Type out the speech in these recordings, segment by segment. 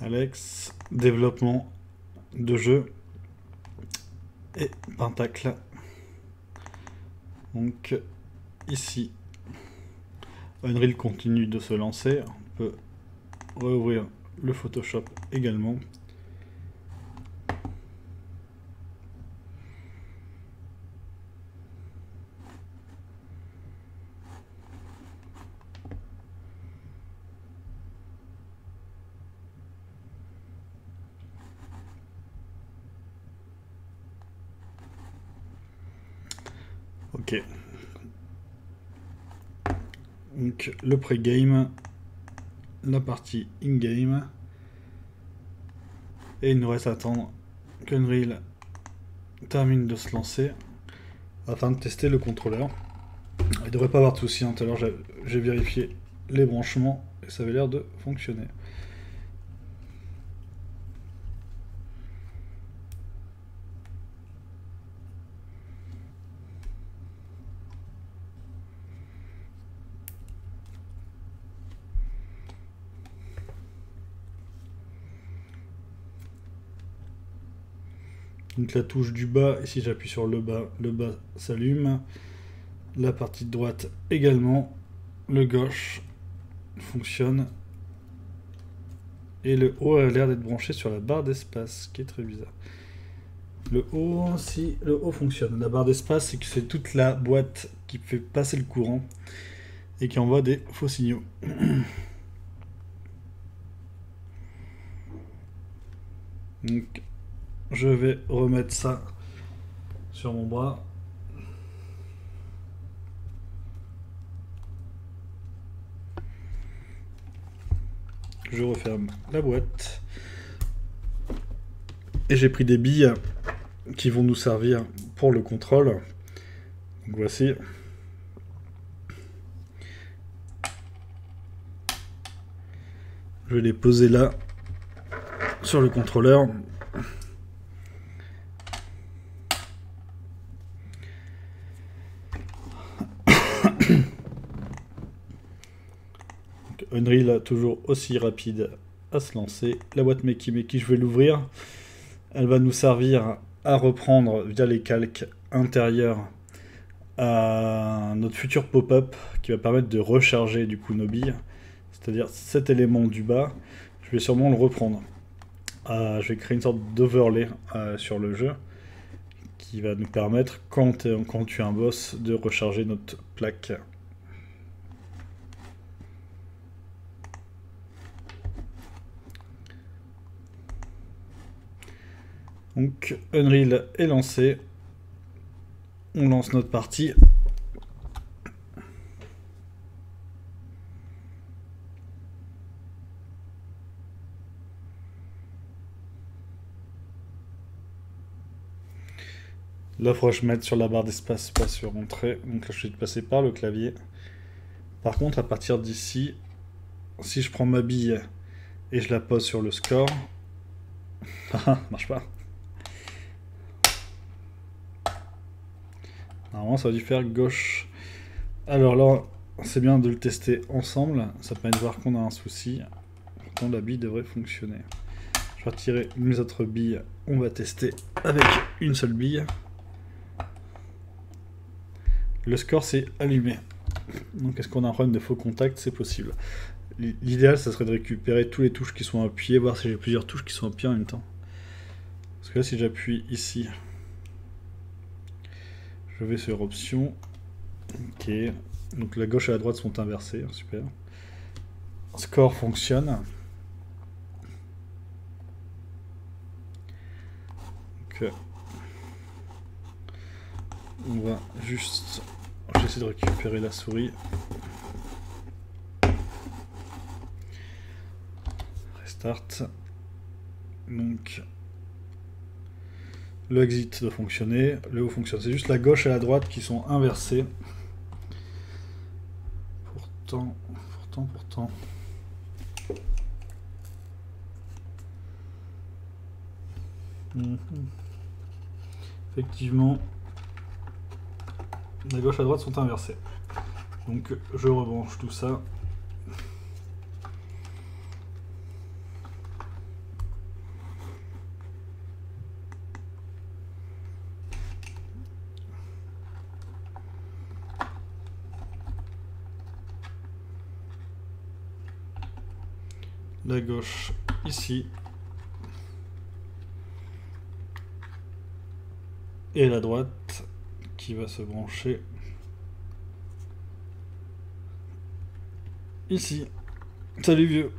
Alex, développement de jeu et Pentacle. Donc ici, Unreal continue de se lancer. On peut rouvrir le Photoshop également. Ok. Donc le pré-game, la partie in-game. Et il nous reste à attendre qu'Unreal termine de se lancer afin de tester le contrôleur. Il ne devrait pas avoir de soucis, hein. Tout à l'heure j'ai vérifié les branchements et ça avait l'air de fonctionner. Donc la touche du bas, et si j'appuie sur le bas s'allume. La partie de droite également. Le gauche fonctionne. Et le haut a l'air d'être branché sur la barre d'espace, ce qui est très bizarre. Le haut, si le haut fonctionne. La barre d'espace, c'est que c'est toute la boîte qui fait passer le courant et qui envoie des faux signaux. Donc, je vais remettre ça sur mon bras. Je referme la boîte. Et j'ai pris des billes qui vont nous servir pour le contrôle. Donc voici. Je vais les poser là sur le contrôleur. Unreal toujours aussi rapide à se lancer. La boîte Makey Makey, je vais l'ouvrir. Elle va nous servir à reprendre via les calques intérieurs à notre futur pop-up qui va permettre de recharger du coup nos billes. C'est-à-dire cet élément du bas, je vais sûrement le reprendre. Je vais créer une sorte d'overlay sur le jeu qui va nous permettre, quand on tue un boss, de recharger notre plaque. Donc Unreal est lancé. On lance notre partie. Là, il faudra que je mette sur la barre d'espace, pas sur entrée. Donc là, je vais passer par le clavier. Par contre, à partir d'ici, si je prends ma bille et je la pose sur le score, marche pas. Normalement, ça a dû faire gauche. Alors là, c'est bien de le tester ensemble. Ça permet de voir qu'on a un souci. Pourtant, la bille devrait fonctionner. Je vais retirer mes autres billes. On va tester avec une seule bille. Le score s'est allumé. Donc est-ce qu'on a un problème de faux contact? C'est possible. L'idéal, ça serait de récupérer tous les touches qui sont appuyées, voir si j'ai plusieurs touches qui sont appuyées en même temps. Parce que là, si j'appuie ici, je vais sur option. Ok. Donc la gauche et la droite sont inversées. Super. Score fonctionne. Donc, on va juste... J'essaie de récupérer la souris. Restart. Donc... Le exit doit fonctionner, le haut fonctionne. C'est juste la gauche et la droite qui sont inversées. Pourtant... Effectivement, la gauche et la droite sont inversées. Donc je rebranche tout ça. la gauche ici. Et la droite qui va se brancher ici. Salut vieux.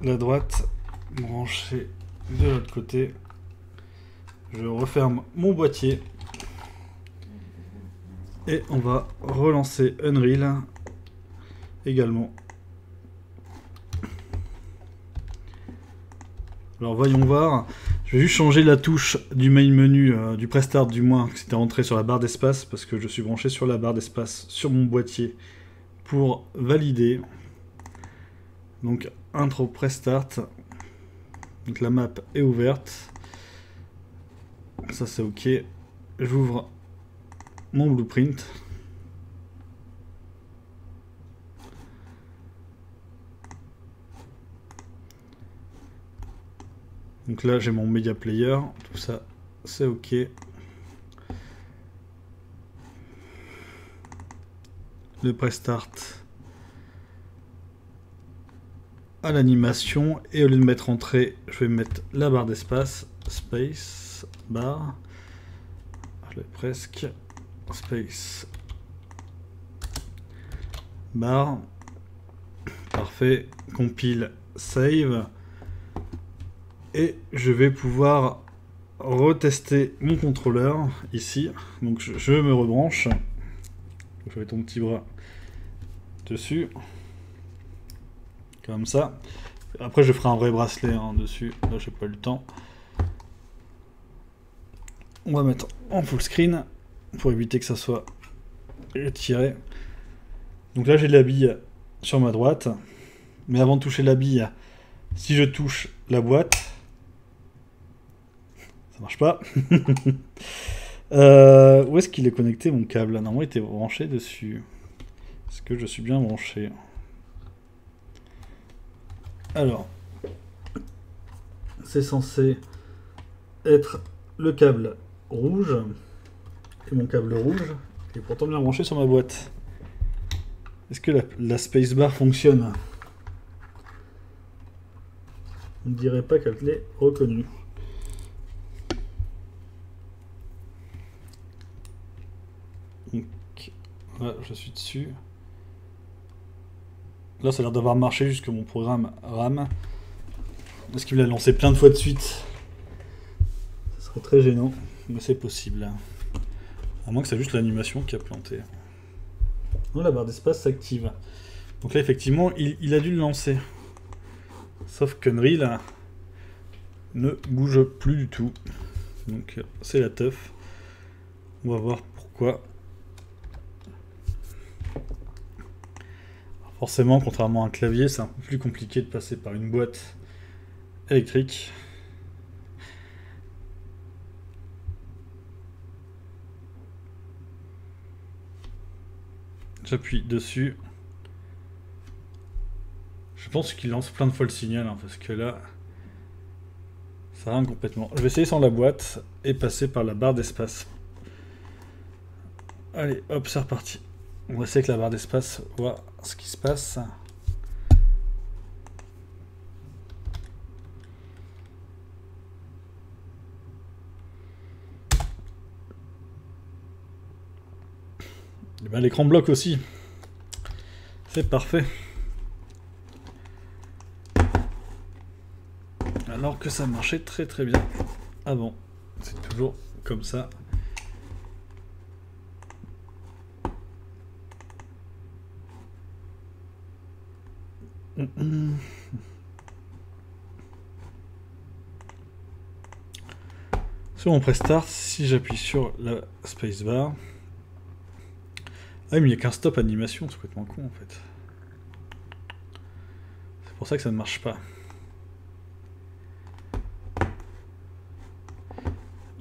La droite branchée de l'autre côté. Je referme mon boîtier. Et on va relancer Unreal également. Alors voyons voir. Je vais juste changer la touche du main menu, du prestart du moins, que c'était rentré sur la barre d'espace, parce que je suis branché sur la barre d'espace sur mon boîtier pour valider. Donc intro prestart. Donc la map est ouverte. Ça c'est ok. J'ouvre mon blueprint. Donc là j'ai mon media player, tout ça c'est ok. Le prestart à l'animation, et au lieu de mettre entrée, je vais mettre la barre d'espace, space, bar, je l'ai presque, space, bar, parfait, compile, save, et je vais pouvoir retester mon contrôleur ici. Donc je me rebranche, je mets ton petit bras dessus, comme ça. Après je ferai un vrai bracelet dessus, là j'ai pas eu le temps. On va mettre en full screen pour éviter que ça soit retiré. Donc là j'ai la bille sur ma droite, mais avant de toucher la bille, si je touche la boîte, ça marche pas. Où est-ce qu'il est connecté mon câble? Normalement il était branché dessus. Est-ce que je suis bien branché? Alors, c'est censé être le câble rouge, et mon câble rouge est pourtant bien branché sur ma boîte. Est-ce que la spacebar fonctionne? On ne dirait pas qu'elle l'ait reconnue. Donc, là, je suis dessus. Là, ça a l'air d'avoir marché jusque mon programme RAM. Est-ce qu'il me l'a lancé plein de fois de suite? Ce serait très gênant, mais c'est possible. À moins que c'est juste l'animation qui a planté. Non, la barre d'espace s'active. Donc là, effectivement, il a dû le lancer. Sauf qu'Unreal ne bouge plus du tout. Donc c'est la teuf. On va voir pourquoi. Alors forcément, contrairement à un clavier, c'est un peu plus compliqué de passer par une boîte électrique. J'appuie dessus. Je pense qu'il lance plein de fois le signal, parce que là, ça rame complètement. Je vais essayer sans la boîte et passer par la barre d'espace. Allez, hop, c'est reparti. On va essayer avec la barre d'espace, voir ce qui se passe. Et ben, l'écran bloque aussi. C'est parfait. Alors que ça marchait très très bien avant. C'est toujours comme ça. Sur mon prestart, si j'appuie sur la spacebar, ah mais il n'y a qu'un stop animation, c'est complètement con en fait. C'est pour ça que ça ne marche pas.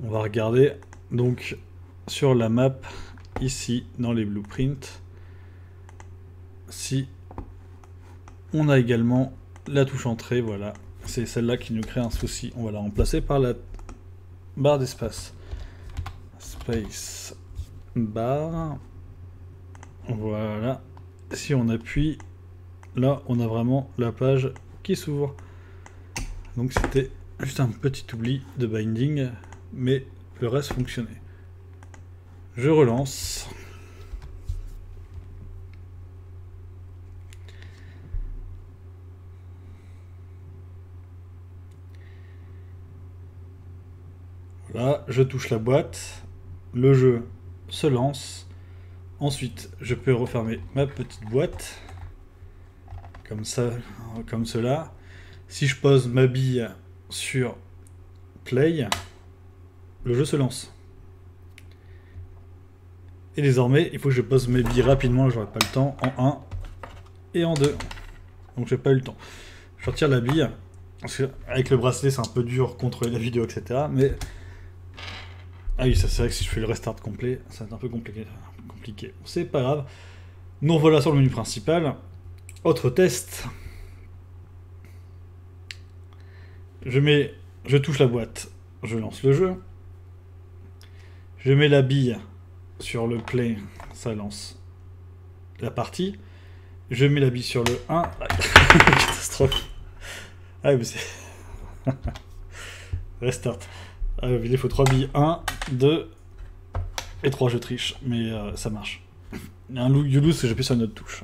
On va regarder donc sur la map ici dans les blueprints si on a également la touche entrée. Voilà, c'est celle-là qui nous crée un souci. On va la remplacer par la barre d'espace. Space bar. Voilà. Si on appuie, là on a vraiment la page qui s'ouvre. Donc c'était juste un petit oubli de binding, mais le reste fonctionnait. Je relance. Voilà, je touche la boîte, le jeu se lance. Ensuite, je peux refermer ma petite boîte, comme ça, comme cela. Si je pose ma bille sur play, le jeu se lance. Et désormais, il faut que je pose mes billes rapidement, j'aurai pas le temps, en 1 et en 2. Donc j'ai pas eu le temps. Je retire la bille, parce que avec le bracelet c'est un peu dur contrôler la vidéo, etc. Mais ah oui, ça c'est vrai que si je fais le restart complet, ça va être un peu compliqué. C'est pas grave. Nous revoilà sur le menu principal. Autre test. Je touche la boîte, je lance le jeu. Je mets la bille sur le play, ça lance la partie. Je mets la bille sur le 1. Catastrophe. Ah mais c'est... Restart. Ah, il faut 3 billes. 1, 2 et 3, je triche. Mais ça marche. Il y a un you lose que j'appuie sur une autre touche.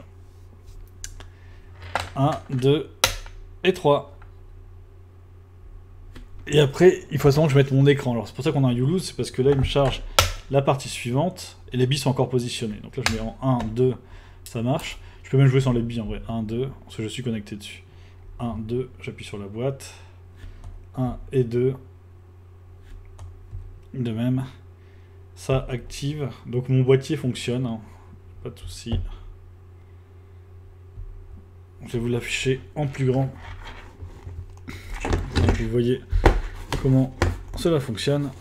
1, 2 et 3. Et après, il faut absolument que je mette mon écran. Alors c'est pour ça qu'on a un you lose, c'est parce que là il me charge la partie suivante et les billes sont encore positionnées. Donc là je mets en 1, 2, ça marche. Je peux même jouer sans les billes en vrai. 1, 2, parce que je suis connecté dessus. 1, 2, j'appuie sur la boîte. 1 et 2. De même. Ça active. Donc mon boîtier fonctionne. Hein. Pas de souci. Je vais vous l'afficher en plus grand. Donc vous voyez comment cela fonctionne.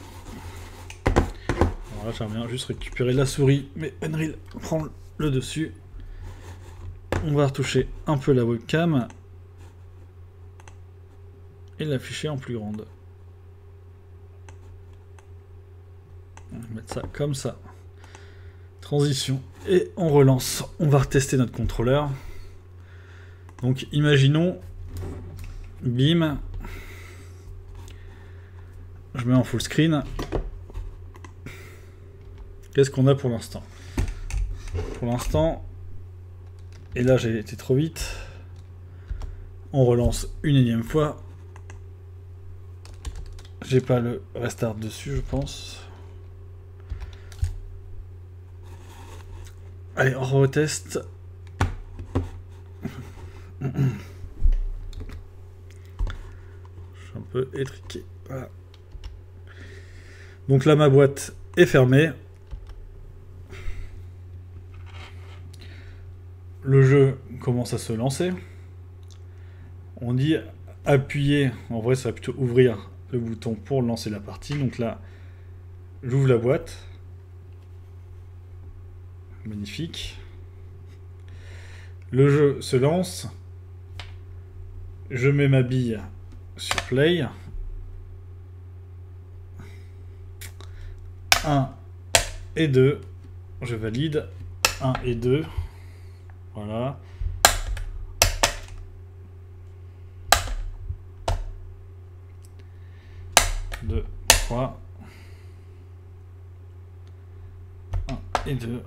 Alors là j'aimerais bien juste récupérer la souris, mais Unreal prend le dessus. On va retoucher un peu la webcam et l'afficher en plus grande. On va mettre ça comme ça. Transition. Et on relance. On va retester notre contrôleur. Donc imaginons, bim, je mets en full screen. Qu'est-ce qu'on a pour l'instant? Pour l'instant, et là j'ai été trop vite, on relance une énième fois. J'ai pas le restart dessus, je pense. Allez, on reteste. Je suis un peu étriqué. Voilà. Donc là, ma boîte est fermée. Le jeu commence à se lancer. On dit appuyer. En vrai, ça va plutôt ouvrir le bouton pour lancer la partie. Donc là, j'ouvre la boîte. Magnifique. Le jeu se lance. Je mets ma bille sur play. 1 et 2. Je valide. 1 et 2. Voilà. Deux, 3. 1 et 2.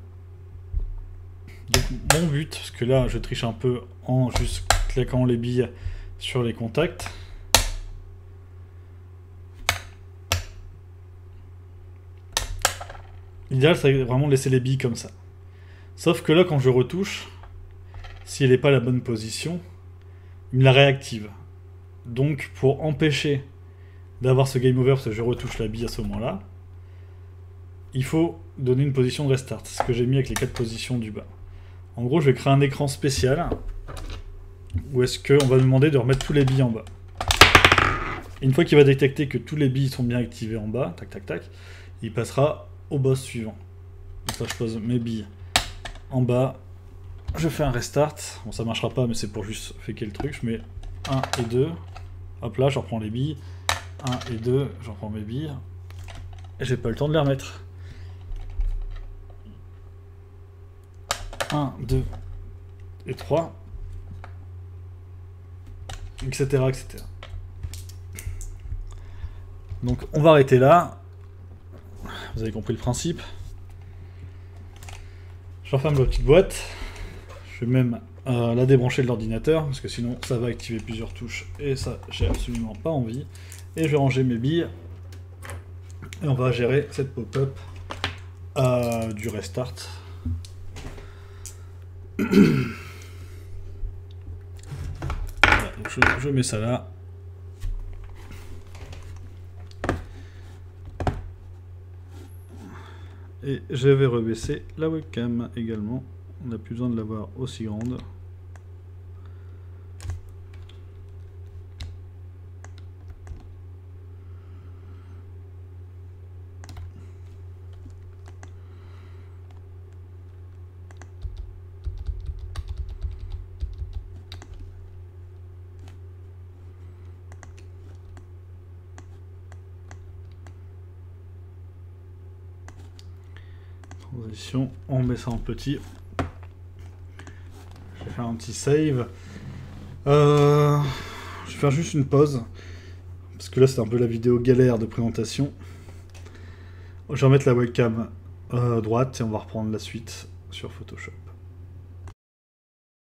Donc mon but, parce que là je triche un peu en juste claquant les billes sur les contacts. L'idéal c'est vraiment de laisser les billes comme ça. Sauf que là quand je retouche, si elle n'est pas à la bonne position, il me la réactive. Donc pour empêcher d'avoir ce game over, parce que je retouche la bille à ce moment-là, il faut donner une position de restart. C'est ce que j'ai mis avec les 4 positions du bas. En gros, je vais créer un écran spécial où est-ce qu'on va me demander de remettre tous les billes en bas. Et une fois qu'il va détecter que tous les billes sont bien activées en bas, tac tac tac, il passera au boss suivant. Donc là, je pose mes billes en bas, je fais un restart. Bon, ça marchera pas, mais c'est pour juste faker le truc. Je mets 1 et 2. Hop là, je reprends les billes. 1 et 2, je reprends mes billes. Et j'ai pas le temps de les remettre. 1, 2 et 3. etc., etc. Donc on va arrêter là. Vous avez compris le principe. Je referme la petite boîte. Je vais même la débrancher de l'ordinateur, parce que sinon ça va activer plusieurs touches, et ça, j'ai absolument pas envie. Et je vais ranger mes billes, et on va gérer cette pop-up du restart. Voilà, donc je mets ça là. Et je vais rebaisser la webcam également. On n'a plus besoin de l'avoir aussi grande. Transition, on met ça en petit. Je vais faire un petit save. Je vais faire juste une pause. Parce que là, c'est un peu la vidéo galère de présentation. Je vais remettre la webcam droite et on va reprendre la suite sur Photoshop.